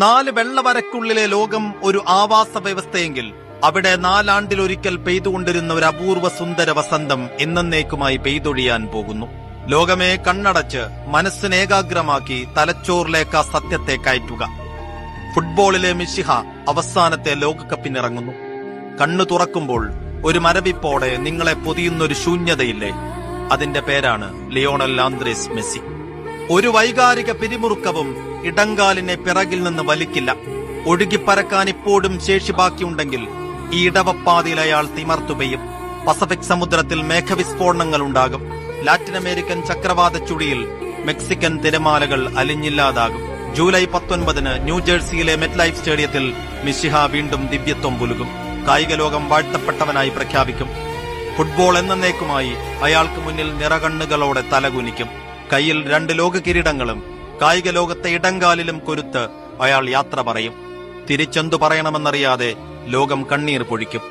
4 വെള്ളവരക്കുള്ളിലെ ലോകം ഒരു ആവാസ വ്യവസ്ഥയെങ്കിൽ അവിടെ 4 ആണ്ടിലൊരിക്കൽ പെയ്തുകൊണ്ടിരുന്ന ഒരു അപൂർവ സുന്ദര വസന്തം എന്നേക്കുമായി പെയ്തൊഴിയാൻ പോകുന്നു. ലോകമേ കണ്ണടച്ച് മനസ്സിനെ ഏകാഗ്രമാക്കി തലച്ചോറിലേക്ക് ആ സത്യത്തെ കയറ്റുക. ഫുട്ബോളിലെ മിശിഹ അവസാനത്തെ ലോകകപ്പിനിറങ്ങുന്നു. കണ്ണു തുറക്കുമ്പോൾ ഒരു മരവിപ്പോടെ നിങ്ങളെ പൊതിയുന്നൊരു ശൂന്യതയില്ലേ? അതിന്റെ പേരാണ് ലിയോണൽ ആന്ദ്രേസ് മെസ്സി. ഒരു വൈകാരിക പിരിമുറുക്കവും ഇടങ്കാലിനെ പിറകിൽ നിന്ന് വലിക്കില്ല. ഒഴുകിപ്പരക്കാൻ ഇപ്പോഴും ശേഷി ബാക്കിയുണ്ടെങ്കിൽ ഈ ഇടവപ്പാതിയിൽ അയാൾ തിമർത്തുപെയ്യും. പസഫിക് സമുദ്രത്തിൽ മേഘവിസ്ഫോടനങ്ങൾ ഉണ്ടാകും. ലാറ്റിൻ അമേരിക്കൻ ചക്രവാത ചുഴിയിൽ മെക്സിക്കൻ തിരമാലകൾ അലിഞ്ഞില്ലാതാകും. ജൂലൈ 19 ന്യൂജേഴ്സിയിലെ മെറ്റ് ലൈഫ് സ്റ്റേഡിയത്തിൽ മിശിഹ വീണ്ടും ദിവ്യത്വം പുലുകും. കായിക ലോകം വാഴ്ത്തപ്പെട്ടവനായി പ്രഖ്യാപിക്കും. ഫുട്ബോൾ എന്നേക്കുമായി അയാൾക്ക് മുന്നിൽ നിറകണ്ണുകളോടെ തലകുനിക്കും. കയ്യിൽ 2 ലോക കിരീടങ്ങളും കായിക ലോകത്തെ ഇടങ്കാലിലും കൊരുത്ത് അയാൾ യാത്ര പറയും. തിരിച്ചെന്തു പറയണമെന്നറിയാതെ ലോകം കണ്ണീർ പൊഴിക്കും.